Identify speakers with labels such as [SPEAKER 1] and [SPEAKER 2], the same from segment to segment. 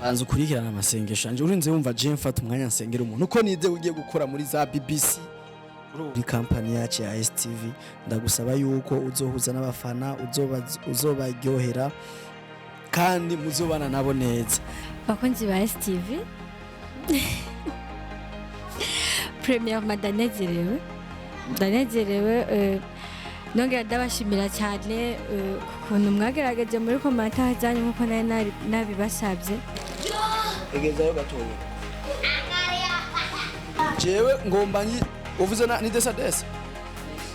[SPEAKER 1] banza ukurikirana amasengesho anje urinze wumva je mfata umwanya nsengera umuntu uko nize ugiye gukora muri za BBC muri company yacu ya STV ndagusaba yuko uzohuza n'abafana uzobaryohera kandi muzobana nabo neza
[SPEAKER 2] bakunzi ba STV Premier Madanezerewe nongera ndabashimira cyane ukuntu mwagerageje muri commentaire zanyu nkuko nabibasabye
[SPEAKER 1] egezayo gatoya jewe ngomba uvuze ni desa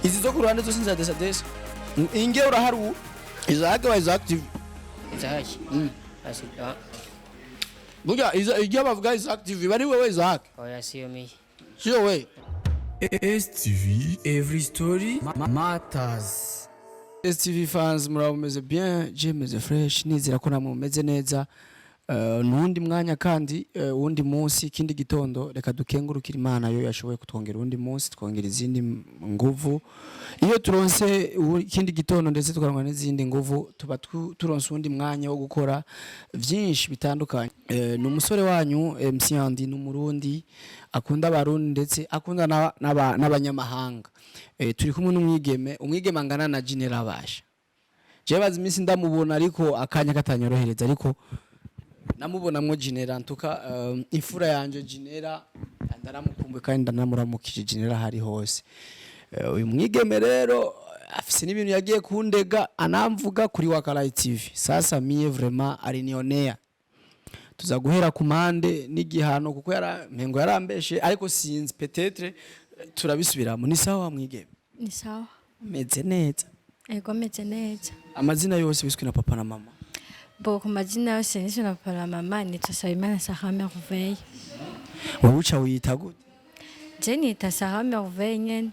[SPEAKER 1] izi zo kuruhande zose nza desa inge uraharu izake wa active
[SPEAKER 3] izaki asita
[SPEAKER 1] burya igihe bavuga is active bari wewe izake
[SPEAKER 3] oya siyo mi
[SPEAKER 1] sio we
[SPEAKER 4] STV every story matters.
[SPEAKER 1] STV fans murabumeze bien jemeze fresh nizira ko namwe mumeze neza nundi mwanya kandi wundi munsi kindi gitondo reka dukengurukira Imana yo yashoboye kutwongera undi munsi twongera izindi nguvu iyo turonse kindi gitondo ndetse tukaronka n'izindi nguvu tuba turonse undi mwanya wo gukora byinshi bitandukanye n'umusore wanyu MC Andi n'umurundi akunda abarundi ndetse akunda n'abanyamahanga turi kumwe umwigeme angana na General Basha je bazi iminsi ndamubona ariko akanya katanyorohereza ariko namubonamwo General ntuka imfura yanje General ndaramukumbuye kandi ndanamuramukije General hari hose uyu mwigeme rero afise n'ibintu yagiye kundega anamvuga kuri Wakala TV sasa mie vraiment ari nionea tuza guhera ku mande n'igihano kuko mengo yarambeshe ariko sinzi peut-être turabisubiramo ni sawa mwigeme
[SPEAKER 2] ni sawa
[SPEAKER 1] meze neza
[SPEAKER 2] ego meze neza
[SPEAKER 1] amazina yose biswe na papa na mama
[SPEAKER 2] bo ku mazina yose nisho na papa na mama ni Sarah Sarah Merveille
[SPEAKER 1] uca wita gute
[SPEAKER 2] je nita Sarah Merveille nyene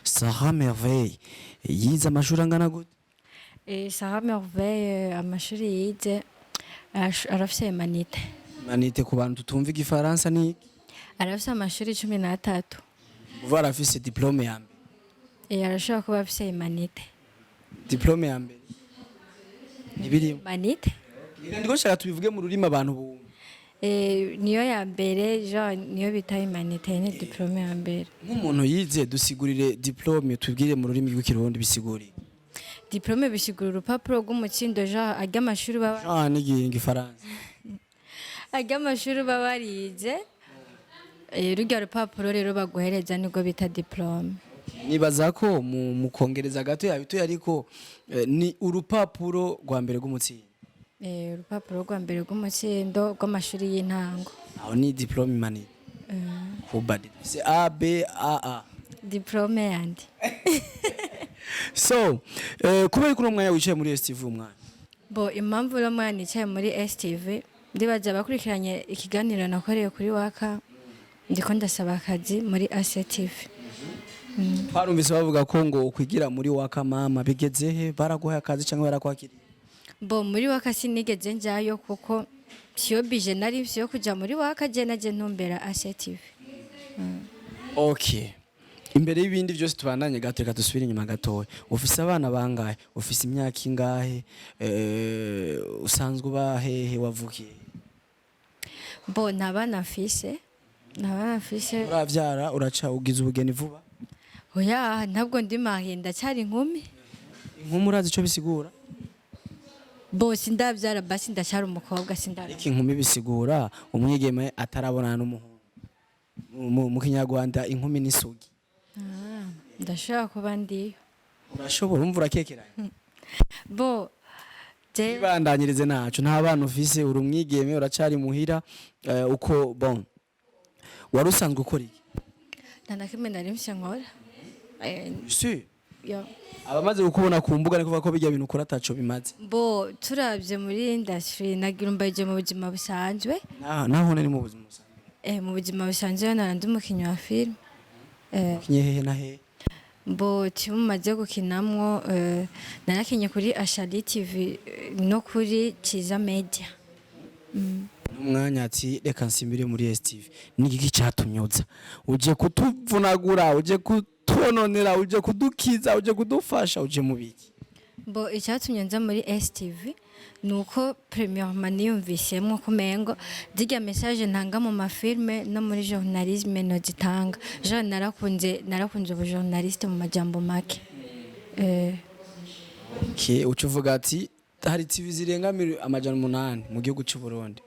[SPEAKER 1] Sarah Merveille yize amashuri angana gute
[SPEAKER 2] Sarah Merveille amashuri yize arafise manite
[SPEAKER 1] ku bantu tutumva igifaransa ni
[SPEAKER 2] arafise amashuri 13
[SPEAKER 1] uva arafise diplome ya mbere
[SPEAKER 2] arashobora kuba afise manite
[SPEAKER 1] diplome ya mbere nibiri
[SPEAKER 2] manite
[SPEAKER 1] ndiko shaka tubivuge mu rurimi abantu bu
[SPEAKER 2] niyo ya mbere niyo bita manite ni diplome ya mbere
[SPEAKER 1] nk'umuntu yize dusigurire diplome tubwire mu rurimi rw'ikirundi bisigurire
[SPEAKER 2] diplome bisigura urupapuro rw'umutsindo ajya amashuri baba
[SPEAKER 1] n'igifaransa
[SPEAKER 2] ajya amashuri baba barize rujya rupapuro rero baguhereza nibwo bita diplome
[SPEAKER 1] nibaza ko mu kongereza gato yabito ariko ni urupapuro rwa mbere rw'umutsindo
[SPEAKER 2] urupapuro rwa mbere rw'umutsindo rw'amashuri y'intango
[SPEAKER 1] aho ni diplome manite kubadi c'est A B A A
[SPEAKER 2] diplome yandi
[SPEAKER 1] so kubera ko umwanya wicaye muri STV umwana
[SPEAKER 2] bo impamvu ro mwana yicaye muri STV ndibaza bakurikiranye ikiganiro nakoreye kuri Waka ndiko ndasaba akazi muri ACTV
[SPEAKER 1] twarumvise bavuga ko ngo ukwigira muri Waka mama bigezehe baraguha akazi cyangwa barakwakiriye
[SPEAKER 2] bo muri Waka sinigeze njyayo kuko siyo bije nari vyo kuja muri Waka je naje ntumbera ACTV
[SPEAKER 1] okay imbere y'ibindi byose tubandanye gato reka dusubire inyuma gatoya ufise abana bangahe ufise imyaka ingahe usanzwe bahehe wavukiye
[SPEAKER 2] bo nabana afise
[SPEAKER 1] uravyara uraca ugize ubugeni vuba
[SPEAKER 2] oya ntabwo ndi mahinda cyari inkumi
[SPEAKER 1] urazi ico bisigura
[SPEAKER 2] bo sindavyara basi ndacyari umukobwa sindara
[SPEAKER 1] iki inkumi bisigura umwigeme atarabonana n'umuhungu mu Kinyarwanda inkumi n'isugi
[SPEAKER 2] ndashaka kuba ndiyo
[SPEAKER 1] urashobora umva urakekeranye
[SPEAKER 2] bo je
[SPEAKER 1] bandanyirize nacu nta bana ufise uri umwigeme uracari muhira uko bon wari usanzwe ukora iki
[SPEAKER 2] ndandakime nari mfise nkora
[SPEAKER 1] si
[SPEAKER 2] yo
[SPEAKER 1] abamaze gukubona ku mbuga ni kuvuga ko bijya bintu ukora ataco bimaze
[SPEAKER 2] bo turavye muri industry nagira umbaje mu buzima busanzwe
[SPEAKER 1] naho ni mu buzima busanzwe
[SPEAKER 2] mu buzima busanzwe narandi umukinyi wa film
[SPEAKER 1] kinyehehe na he
[SPEAKER 2] bo timumaze gukinamwo narakinye kuri Ashali TV no kuri Ciza Media
[SPEAKER 1] n'umwanya ati reka nsimbire muri STV nigiki cyatumyoza uje kutuvunagura uje kutononera uje kudukiza uje kudufasha uje mubiki
[SPEAKER 2] bo icyatumye nza muri STV nuko premièrement niyumvisemo kumengo zirya message ntanga mu mafilme no muri journalisme no zitanga je narakunze ubu journaliste mu majambo make
[SPEAKER 1] ucuvuga ati hari TV zirenga 800 mu gihugu cy'u Burundi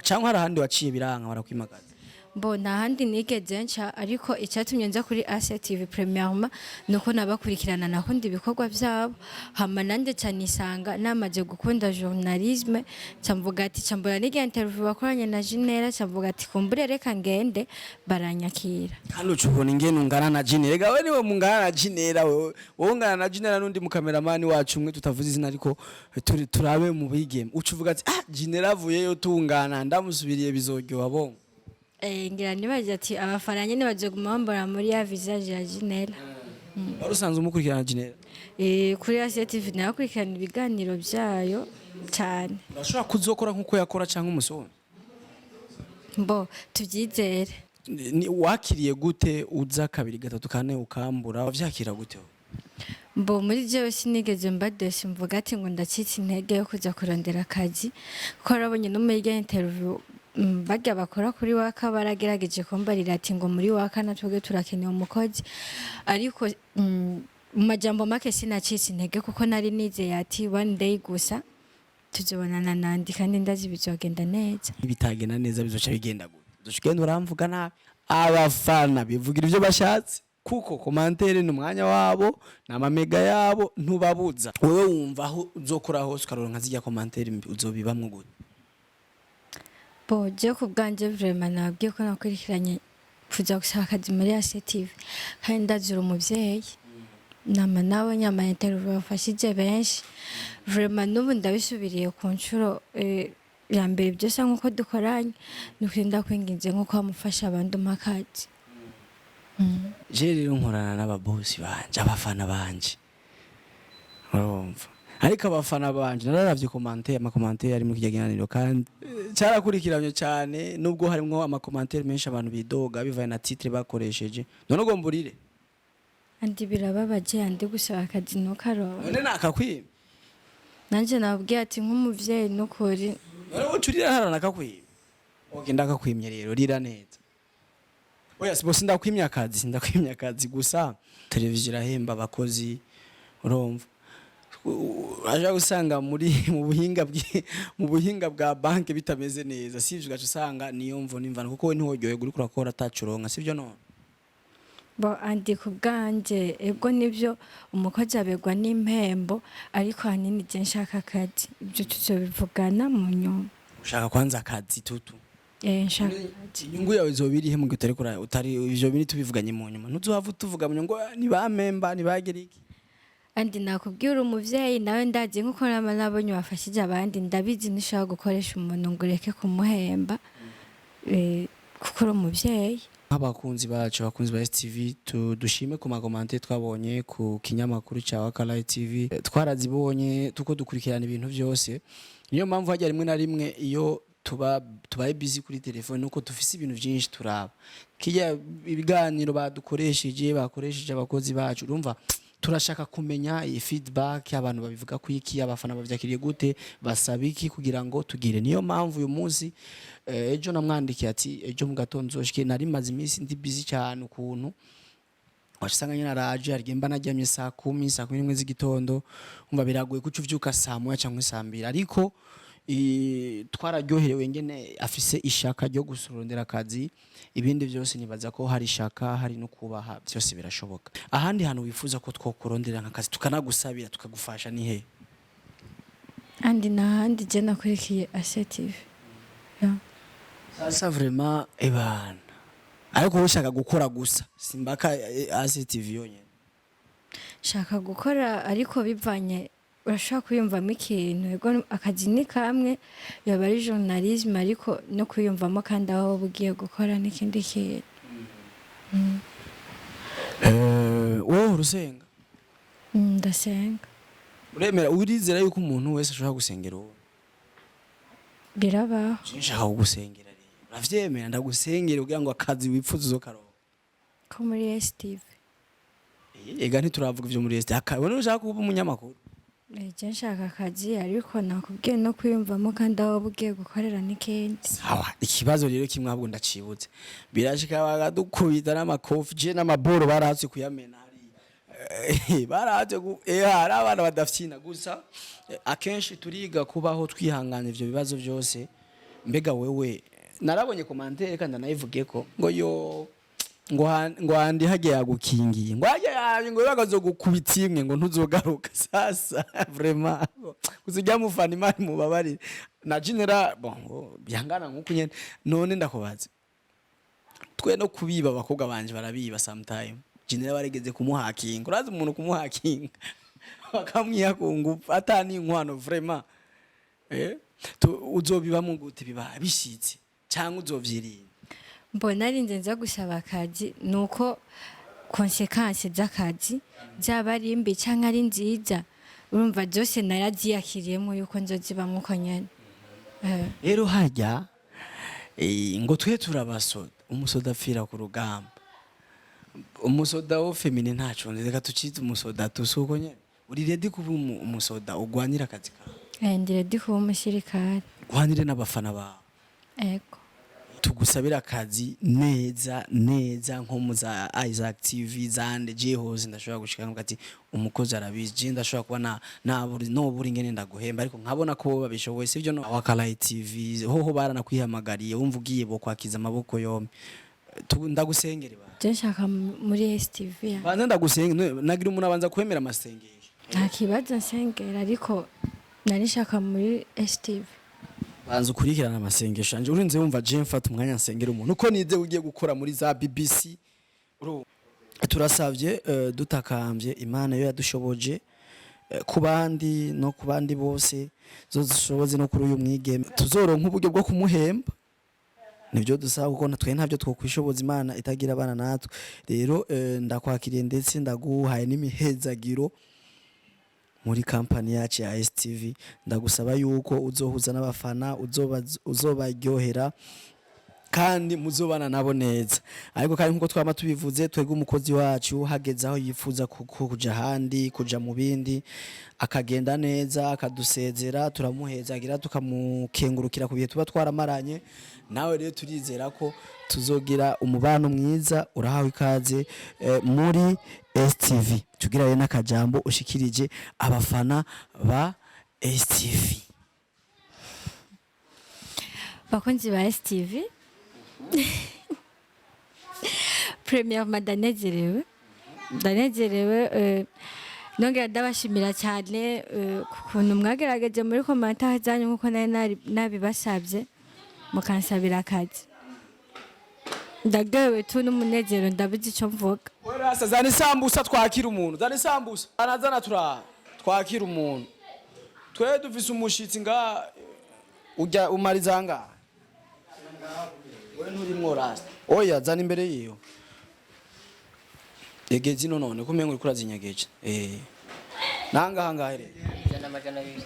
[SPEAKER 1] cyangwa hari ahandi waciye biranga barakwimakaza
[SPEAKER 2] Bo nahandi nigeze nca ariko icyatumye nza kuri ACTV premièrement nuko nabakurikirana nakundi ibikorwa byabo hama nande cyane isanga namaze gukunda journalisme cyamvuga ati cyambura nige interview bakoranye na Jinera cyamvuga ati kumbure reka ngende baranyakira
[SPEAKER 1] kandi ucubona ingene ungana na Jinera gawe niwe mungana na Jinera wowe ungana na Jinera nundi mu cameraman wacu umwe tutavuze izina ariko turabe mu bigeme ucuvuga ati Jinera avuyeyo tungana ndamusubiriye bizoryoha bongo
[SPEAKER 2] ngira nibaje ati abafaranye nibaje gumambara muri ya visage ya Jinera
[SPEAKER 1] Warusanze umukurikirana Jinera
[SPEAKER 2] kuri ACTV nakurikirana ibiganiro byayo cyane
[SPEAKER 1] urashobora kuzokora nkuko yakora cyangwa umusoni
[SPEAKER 2] Bo tubyizere
[SPEAKER 1] wakiriye gute uza kabiri gatatu kane ukambura wavyakira gute
[SPEAKER 2] Bo muri je sinigeze mbadesha mvuga ati ngo ndacitse intege yo kuja kurondera akazi ko rabonye no muri interview bajya bakora kuri waka baragerageje kumbarira ati ngo muri waka natwe turakeneye umukozi ariko mu majambo make sinacitse intege kuko nari nizeye ati one day gusa tuzobonana nandi kandi ndazi bizogenda neza
[SPEAKER 1] ibitagenda neza bizoca bigenda gute dushigenda uramvuga nabi abafana bivugira ibyo bashatse kuko commentaire n'umwanya wabo n'amamega yabo ntubabuza wewe wumva aho uzokora hose ukaronka zijya commentaire uzobibamwe gute
[SPEAKER 2] Bo je ku bwanje vraiment nabwiye ko nakurikiranye kuja gushaka akazi muri ACTV kandi ndazira umuvyeyi nama nabo nyama interview bafashije benshi vraiment nubu ndabisubiriye ku nshuro ya mbere byose nkuko dukoranye nukwinda kwinginze nkuko amufasha abandi umakazi
[SPEAKER 1] je rero nkorana n'ababosi banje abafana banje urumva ariko abafana banje nararavye amakomantere ari mu kiganiro kandi cyarakurikiranye cyane nubwo harimo amakomantere menshi abantu bidoga bivaye na titre bakoresheje none ngo mburire
[SPEAKER 2] andi birababaje andi gusaba akazi no karo
[SPEAKER 1] none nakakwima
[SPEAKER 2] nanje nabwiye ati nk'umuvyeyi n'ukuri
[SPEAKER 1] none ucurira harana kakwima ogenda kakwimye rero rira neza oya sibo sindakwimya akazi gusa televiziyo irahemba abakozi urumva aje usanga muri mu buhinga bwa banke bitameze neza sivyo gace usanga niyo mvo nimvana kuko we ntiwogyoye guri kurakora atacuronka sivyo none
[SPEAKER 2] bo andi ku bwanje ego nivyo umukozi abegwa n'impembo ariko hanini je nshaka akazi ibyo tuzobivugana mu nyuma
[SPEAKER 1] ushaka kwanza akazi tutu
[SPEAKER 2] nshaka
[SPEAKER 1] inyungu yawe zobirihe mu gitari kura utari ivyo bini tubivuganye mu nyuma ntuzohava tuvuga mu nyungu ni bamemba ni bageriki
[SPEAKER 2] andi nakubwira umuvyeyi nawe ndazi nkuko nabonye wafashije abandi ndabizi nishaka gukoresha umuntu ngo ureke kumuhemba kuko umuvyeyi
[SPEAKER 1] abakunzi bacu abakunzi ba STV dushime ku makomante twabonye ku kinyamakuru cya Wakala TV twarazibonye tuko dukurikirana ibintu byose niyo mpamvu hajya rimwe na rimwe iyo tubaye busy kuri telefone nuko dufise ibintu byinshi turaba kijya ibiganiro bakoresheje abakozi bacu urumva turashaka kumenya iyi feedback abantu babivuga ku iki abafana bavyakiriye gute basaba iki kugira ngo tugire niyo mpamvu uyu munsi ejo namwandikiye ati ejo mu gatondo zoshike nari maze iminsi ndi busy cyane ukuntu wasanga nyina raje arigimba najyamye saa 10 z'igitondo umva biragoye kuco uvyuka saa 1 cyangwa saa 2 ariko twararyoherewe ngene afise ishaka ryo gusurondera akazi ibindi byose nibaza ko hari ishaka hari no kubaha byose birashoboka ahandi hantu wifuza ko twokurondera nk'akazi tukanagusabira tukagufasha ni he
[SPEAKER 2] andi nahandi je nakurikiye ACTV
[SPEAKER 1] sasa vraiment ebana ariko ushaka gukora gusa simbaka ACTV yonyene
[SPEAKER 2] shaka gukora ariko bivanye urashaka kuyumvamo ikintu ego akazi ni kamwe yaba ari journalisme ariko no kuyumvamo kandi aho bugiye gukora n'ikindi kintu
[SPEAKER 1] wowe urusenga
[SPEAKER 2] ndasenga
[SPEAKER 1] uremera urizera yuko umuntu wese ashobora gusengera wowe
[SPEAKER 2] birabaho
[SPEAKER 1] nshaka kugusengera rero uravyemera ndagusengera kugira ngo akazi wipfuza uzokaronka
[SPEAKER 2] ko muri STV
[SPEAKER 1] ega ntituravuga ivyo muri STV akabona ushaka kuba umunyamakuru
[SPEAKER 2] je nshaka akazi ariko nakubwiye no kwiyumvamo kandi aho bugiye gukorera n'ikindi.
[SPEAKER 1] Sawa, ikibazo rero kimwe ahubwo ndacibutse. Birashika bagadukubita n'amakofi je n'amaboro barahatse kuyamena hari. Barahatse hari abana badafyina gusa akenshi turiga kubaho twihangana ivyo bibazo byose. Mbega wewe narabonye commentaire kandi nayivuge ko ngo yo ngo handi hagiye yagukingiye ngo hagiye ngo bagazo gukubita imwe ngo ntuzogaruka sasa vraiment kuzijya mufana imani mubabarire na general bon byangana nkuko nyene none ndakubaza twe no kubiba abakobwa banje barabiba sometime general baregeze kumuhakinga urazi umuntu kumuhakinga bakamwiya kungupa atani inkwano vraiment uzobiba mu gute biba bishitse cyangwa uzovyirinda.
[SPEAKER 2] Mbona ari nza gusaba akazi nuko konsekanse z'akazi zaba ari mbi cyangwa ari nziza urumva byose naraziyakiriyemo yuko nzozibamwe uko nyene.
[SPEAKER 1] Rero hajya ngo twe turabasoda umusoda apfira ku rugamba umusoda wo femine ntaco reka tucite umusoda tusuko nyene uri ready kuba umusoda ugwanira akazi kawe.
[SPEAKER 2] Ndi ready kuba umusirikare
[SPEAKER 1] gwanire n'abafana bawe.
[SPEAKER 2] Ego
[SPEAKER 1] tugusabira akazi neza nko muza Ahezagiye zande jehose ndashobora gushika ngati umukozi arabizi je ndashobora kuba no buri ngene ndaguhemba ariko nkabona ko babishoboye sivyo no Wakalayi TV hoho baranakwihamagariye wumva ugiye bo kwakiza amaboko yombi ndagusengere ba
[SPEAKER 2] je nshaka muri STV
[SPEAKER 1] banze ndagusengere nagira umuntu abanza kwemera amasengesho
[SPEAKER 2] nta kibazo nsengera ariko nari nshaka muri STV
[SPEAKER 1] banza ukurikirana amasengesho anje urinze wumva je mfata umwanya nsengera umuntu uko nize ugiye gukora muri za BBC turasavye dutakambye Imana yo yadushoboje kubandi no kubandi bose zoshoboze no kuri uyu mwigeme tuzoronka uburyo bwo kumuhemba nibyo dusaba kuko natwe ntabyo twokwishoboza Imana itagira abana natwe rero ndakwakiriye ndetse ndaguhaye n'imihezagiro muri kampani yacu ya STV ndagusaba yuko uzohuza n'abafana uzobaryohera kandi muzobana nabo neza ariko kandi nkuko twama tubivuze twege umukozi wacu hageze aho yifuza kuja handi kuja mu bindi akagenda neza akadusezera turamuhezagira tukamukengurukira ku bihe tuba twaramaranye nawe rero turizera ko tuzogira umubano mwiza urahawe ikaze muri STV tugira rero n'akajambo ushikirije abafana ba STV.
[SPEAKER 2] Bakunzi ba STV Premièrement ndanezerewe nongera ndabashimira cyane kukuntu mwagerageje muri commentaire zanyu nkuko nabibasabye mukansabira akazi ndagawe tu n'umunezero ndabizi icyo mvuga.
[SPEAKER 1] Orasa zani sambusa twakira umuntu zani sambusa anazana twakira umuntu twe dufise umushitsi nga ujya umariza nga we nturi mworasa oya zana imbere yiyo egezi none kumengo urikura zinyageje nanga hanga here
[SPEAKER 3] Jana majana bibiri.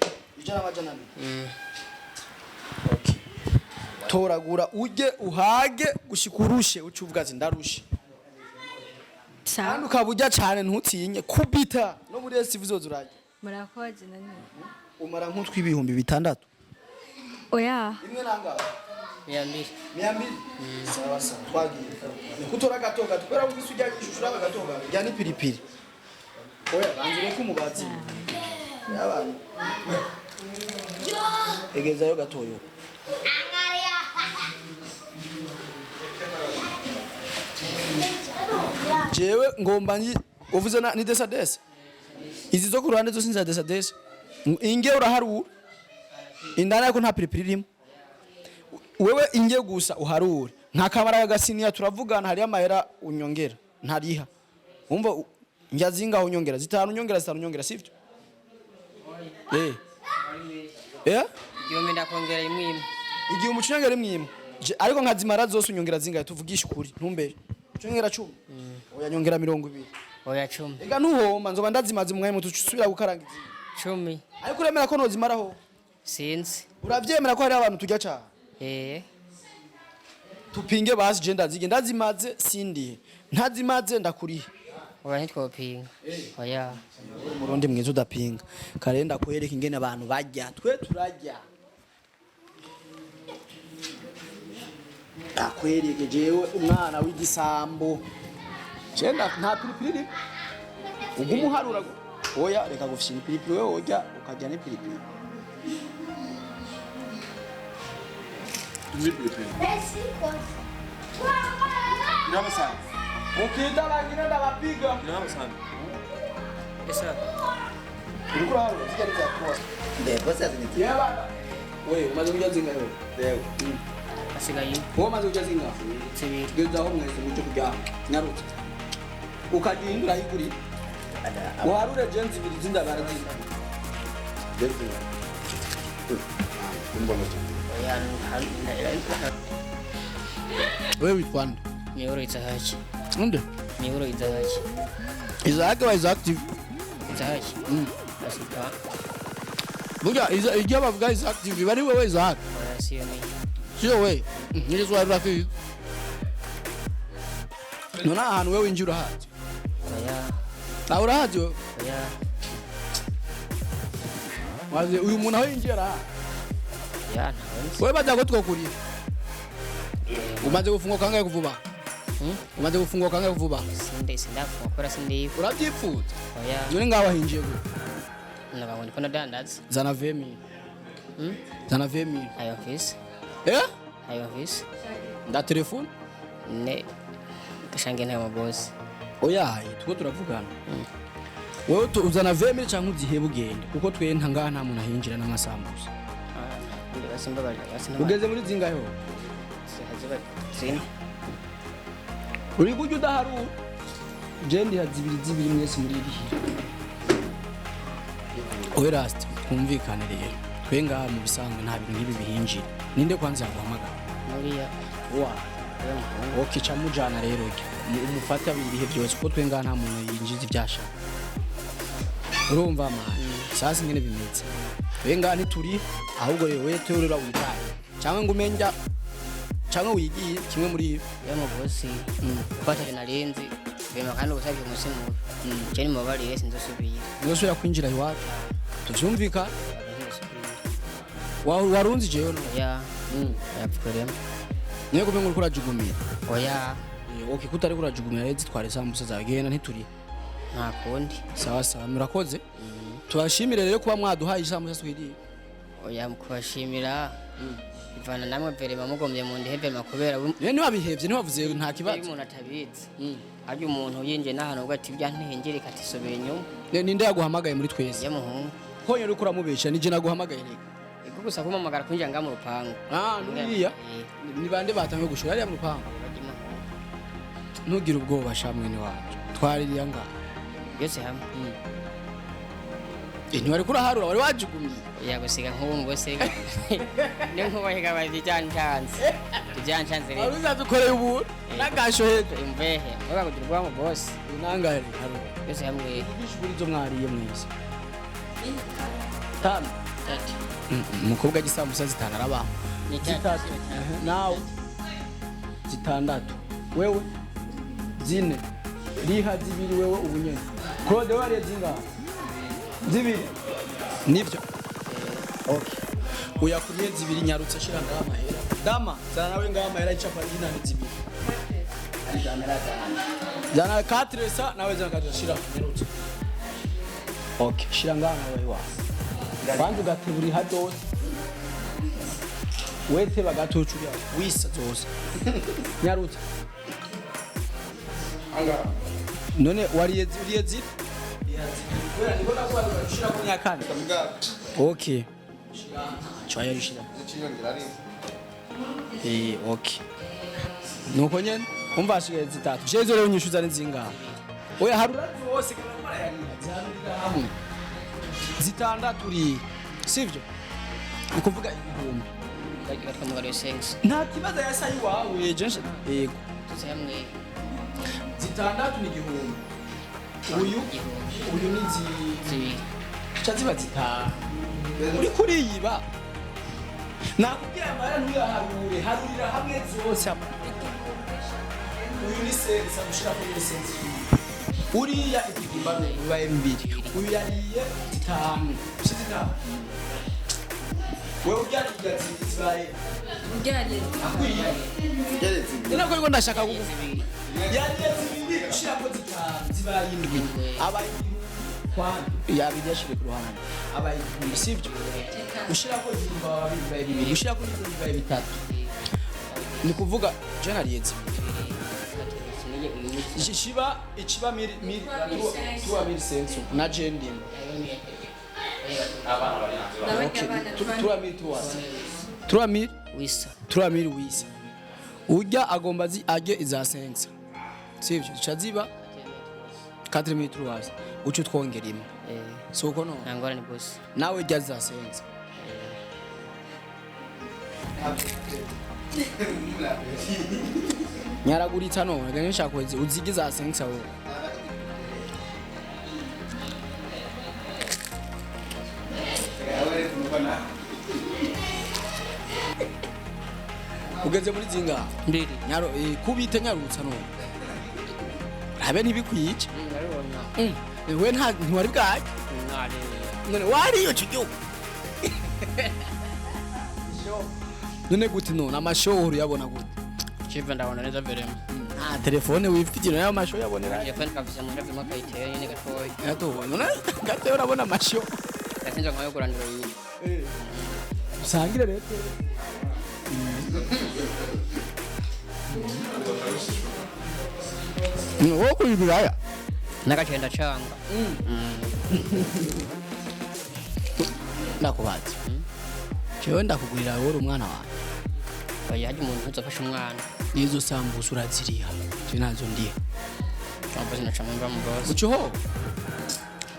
[SPEAKER 1] Okay toragura uje uhage gushikurushe ucuvuga ati ndarushe kandi ukabujya cyane ntutinye kubita no muri STV zozuraje
[SPEAKER 2] murakoze nani
[SPEAKER 1] umara nk'utwi ibihumbi 6
[SPEAKER 2] oya
[SPEAKER 1] imwe nanga
[SPEAKER 3] 200
[SPEAKER 1] sawa sawa twagiye kutora gatoga tukora ubisi ujya gishura gatoga yani piripiri oya banzire ko umubazi y'abantu egezayo gatoyo jewe ngomba uvuze ni desadese izi zo kuruhande zo sinza desadese inge uraharura indana yako nta piripiri irimo wewe inge gusa uharure nta kabara y'agasiniya turavugana hari amahera unyongera ntariha umva njya zinga unyongera zitanu unyongera sivyo
[SPEAKER 3] Igihumbi ndakongera imwe
[SPEAKER 1] igihe umucunyongera imwe ariko nkazimara zose unyongera zinga tuvugisha ukuri ntumbere unyongera 10 oya nyongera 20
[SPEAKER 3] oya 10
[SPEAKER 1] ega ntuhoma nzoba ndazimaze umwanya mutu usubira gukaranga
[SPEAKER 3] 10
[SPEAKER 1] ariko uremera ko nozimaraho
[SPEAKER 3] sinzi
[SPEAKER 1] uravyemera ko hari abantu tujya cyane tupinge basi je ndazimaze sindihe ntazimaze ndakurihe
[SPEAKER 3] oya ntitwopinga oya
[SPEAKER 1] umurundi mwiza udapinga karenda kwereka ingene abantu bajya twe turajya akwereke jewe umwana w'igisambo cenda nta piripiri ugumuharura oya reka gufishira ipiripiri wewe ojya ukajya n'ipiripiri
[SPEAKER 5] Inama sana.
[SPEAKER 1] mukita bagire ndabapiga
[SPEAKER 5] Inama sana.
[SPEAKER 3] esa
[SPEAKER 1] uriko haro zigari za cross
[SPEAKER 5] Ndego sasa ni
[SPEAKER 1] yeba we umaze kujya zinga yo
[SPEAKER 5] leo.
[SPEAKER 3] asigaye
[SPEAKER 1] wowe umaze kujya zinga
[SPEAKER 3] zibiri
[SPEAKER 1] geza aho mwese muje kujya nyarutse ukagindura higuri uharure jenzi ibiri zindabara zinga
[SPEAKER 5] Ndego.
[SPEAKER 3] oya
[SPEAKER 1] wewe witwande
[SPEAKER 3] mihoro izahaki
[SPEAKER 1] nde
[SPEAKER 3] mihoro izahaki
[SPEAKER 1] Isaac wa Isaac TV
[SPEAKER 3] izahaki asika
[SPEAKER 1] burya ijya bavuga Isaac TV bari wewe Isaac
[SPEAKER 3] oya siyo ni
[SPEAKER 1] sio we nyirizwa rafiki nona ahantu wewe injira hati
[SPEAKER 3] oya
[SPEAKER 1] na urahaje
[SPEAKER 3] oya
[SPEAKER 1] waze uyu muntu aho yinjira
[SPEAKER 3] ya ntawenzi
[SPEAKER 1] wewe baza gutwokuriye umaze gufungwa kangahe kuvuba umaze gufungwa kangahe kuvuba
[SPEAKER 3] sindakora sindifu
[SPEAKER 1] urabyifuza
[SPEAKER 3] oya
[SPEAKER 1] none ngaho hinjiye gute
[SPEAKER 3] nababona ko nadandaza
[SPEAKER 1] zana vemi zana vemi
[SPEAKER 3] ayo fisi ayo fisi
[SPEAKER 1] nda telefone
[SPEAKER 3] ne gashange ntayo mabosi
[SPEAKER 1] oya tuko turavugana wewe uzana vemi cyangwa uzihebe ugende kuko twe ntangaha nta muntu ahinjira n'amasambuza
[SPEAKER 3] ndi basimbabarira
[SPEAKER 1] ugeze muri zingahe ho
[SPEAKER 3] ziba zine
[SPEAKER 1] uri kujya udaharu jendi zibiri mwese muri iri owe last twumvikane rero twe ngaha mu bisanzwe nta bintu nk'ibi bihinjira ninde kwanza yaguhamagara
[SPEAKER 3] muriya
[SPEAKER 1] wa okay camujana rero umufata ibihe byose kuko twe ngaha nta muntu yinjiza ibyashaka urumva mani sasa ingene bimeze twe ngaha ntituri ahubwo rero wewe teorera witaye cyangwa ngo umenja cyangwa wigiye kimwe muri ibi
[SPEAKER 3] y'amabosi fatire narenze bema kandi ubusabye umusimu cyane mubabarire sinzosubira
[SPEAKER 1] niyo kwinjira iwacu tuvyumvika warunzi jeyo no
[SPEAKER 3] oya yapfukoremo
[SPEAKER 1] niyo kumwe ngo kurajugumira
[SPEAKER 3] oya
[SPEAKER 1] okay kutari kurajugumira rero tware sambusa zagenda ntituri
[SPEAKER 3] nta kundi
[SPEAKER 1] sawa sawa murakoze tubashimire rero kuba mwaduhaye isambusa twiriye
[SPEAKER 3] oya mukubashimira ivana namwe verema mugomye mu ndihe verema kubera
[SPEAKER 1] niba bihevye ntibavuze nta kibazo
[SPEAKER 3] umuntu atabizi harya umuntu yinje n'ahantu ubwo ati byantengere katisobeye inyuma
[SPEAKER 1] ninde yaguhamagaye muri twese
[SPEAKER 3] y'umuhungu
[SPEAKER 1] konye uri kuramubesha nije naguhamagaye reka
[SPEAKER 3] ego gusa kumamagara kwinjira nga mu rupangu
[SPEAKER 1] nuriya ni bande batangiye gushora ariya mu rupangu ntugire ubwoba shamwe ni wacu twaririya nga
[SPEAKER 3] byose hamwe
[SPEAKER 1] ntiwari kuraharura wari wajugumiye
[SPEAKER 3] yagusiga nk'ubu ngo se ni nk'ubahiga babijyancanze ibyancanze rero
[SPEAKER 1] wari uzabikoreye ubu n'agasho hejuru
[SPEAKER 3] imbehe muga kugira ubwamo boss
[SPEAKER 1] unangaye haro
[SPEAKER 3] byose hamwe
[SPEAKER 1] ibishuri byo mwariye mwese tano
[SPEAKER 3] ati
[SPEAKER 1] umukobwa gisambusa zitanu arabaho
[SPEAKER 3] ni
[SPEAKER 1] zitatu nawe zitandatu wewe zine riha zibiri wewe ubunyene Claude wariye zingahe zibiri nivyo okay uyakurie zibiri nyarutse shira ngaha mahera dama zana nawe ngaha mahera icapa y'inani zibiri zana katresa nawe zana katresa shira nyarutse okay shira ngaha nawe wa bandu gateburi hadose wete bagatucuria wisa zose nyarutse anga none wariye zibiri okay chaya yishira okay nuko nyene umva ashigaye zitatu jezo rero nyishuza nzinga oya harura zose kana yarira hamwe zitandatu ri sivyo ukuvuga igihumbi
[SPEAKER 3] gatkamugaro sense
[SPEAKER 1] nta kibazo yasayi wawe jense yego
[SPEAKER 3] byose hamwe
[SPEAKER 1] zitandatu ni igihumbi uyu ni
[SPEAKER 3] zibiri
[SPEAKER 1] chaziba zitanu uri kuriyiba nakubwira amara ntuyaharure harurira hamwe zose uyu ni sense amushira kuri sense uriya ikigimba bibaye bibiri uyu yariye 5 sizita wewe ujyariye zibaye
[SPEAKER 2] ujyanye
[SPEAKER 1] akwiye
[SPEAKER 5] Geretse.
[SPEAKER 1] nako ariko ndashaka kugufi yariye zibiri ushirako 5 zibaye 7 abaye yabiri yashire ku ruhande abaye sivyo ushirako zimba bibaye bibiri ushirako bibaye bitatu ni kuvuga generaliye ichiba miri tuwa miri senso na jending tuwa miri wisa ujya agomba ajye iza sensa sivyo chaziba 4 miri tuwas ucu twongera imwe soko no
[SPEAKER 3] nangora ni boss
[SPEAKER 1] nawe jya za sensa nyaraguritsa none ganye shakweze uzigiza sensa wo ugeze muri zinga
[SPEAKER 3] mbiri
[SPEAKER 1] nyaro kubite nyarutsa none habe ntibikwice we nta ntiwari bwaje none wariyo kijyo none gute none amashohoro yabona gute
[SPEAKER 3] chiva ndabona neza verema
[SPEAKER 1] nta telefone wifitiye nayo amasho yabonera
[SPEAKER 3] telefone kavise mu ntebe makayiteye nyine gatoyi
[SPEAKER 1] yato none gate urabona amasho
[SPEAKER 3] yatinze nkayo kurandira yi
[SPEAKER 1] usangire rero wo kubibiraya
[SPEAKER 3] nakagenda canga
[SPEAKER 1] nakubaza jewe ndakugurira wowe umwana wawe
[SPEAKER 3] oya haje umuntu uzafasha umwana
[SPEAKER 1] nizo sambusa uraziriha je nazo ndiye
[SPEAKER 3] cyangwa zina camamba mu boss
[SPEAKER 1] ucoho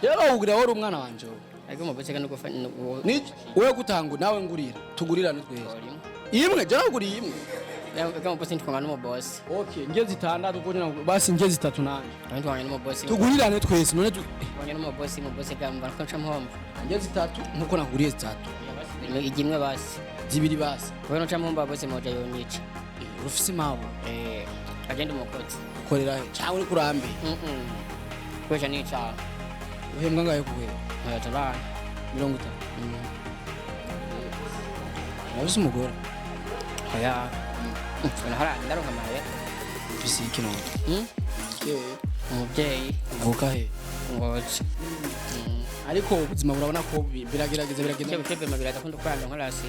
[SPEAKER 1] rero ugurira wowe umwana wanje
[SPEAKER 3] ariko mu boss kandi gufanya
[SPEAKER 1] ni wewe gutangu nawe ngurira tugurirane twese imwe je naguriye imwe
[SPEAKER 3] kama boss ndikongana n'umu boss
[SPEAKER 1] okay ngeze 6 kuko basi ngeze 3 nanje
[SPEAKER 3] kandi wanye n'umu boss
[SPEAKER 1] tugurirane twese none
[SPEAKER 3] wanye n'umu boss mu boss gamba ko nca mpomba
[SPEAKER 1] ngeze 3 nkuko naguriye 3
[SPEAKER 3] igimwe basi
[SPEAKER 1] zibiri basi
[SPEAKER 3] wewe nca mpomba boss moja yonyica
[SPEAKER 1] ufise impabo
[SPEAKER 3] agenda umukozi
[SPEAKER 1] ukorera cyangwa uri kurambi
[SPEAKER 3] kweja nica
[SPEAKER 1] uhembwa ngayo kuwe
[SPEAKER 3] oya tabana
[SPEAKER 1] 50 ufise umugore
[SPEAKER 3] oya Funa harandi ndaronka maye
[SPEAKER 1] ufise ikino
[SPEAKER 3] umubyeyi
[SPEAKER 1] uvuka he
[SPEAKER 3] ngozi
[SPEAKER 1] ariko ubuzima burabona ko biragerageza
[SPEAKER 3] cyo bitebe mabiraza kundi kwanda nkarasi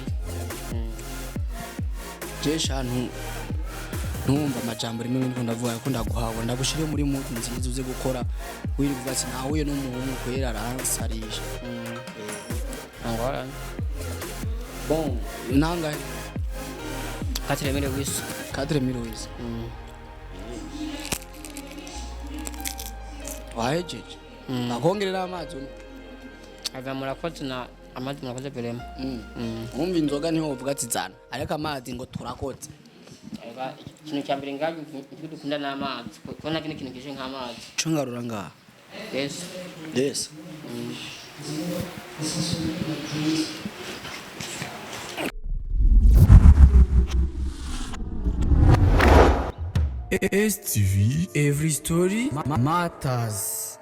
[SPEAKER 1] je shantu numva amajambo rimwe n'ibindi ndavuga ko ndaguhawe ndagushire muri mu nziza uze gukora wiri kuva ati nawe n'umuhungu kwera aransarisha
[SPEAKER 3] angora
[SPEAKER 1] bon nanga
[SPEAKER 3] 4000 wisi
[SPEAKER 1] 4000 wisi wahejeje bakongerera amazi
[SPEAKER 3] ava murakoze na amazi murakoze verema
[SPEAKER 1] umva inzoga niho uvuga ati zana ariko amazi ngo turakoze
[SPEAKER 3] aba ikintu cya mbere ngaho dukunda n'amazi kuko nta kintu kije nk'amazi
[SPEAKER 1] cungarura ngaha yes
[SPEAKER 4] STV, every story matters.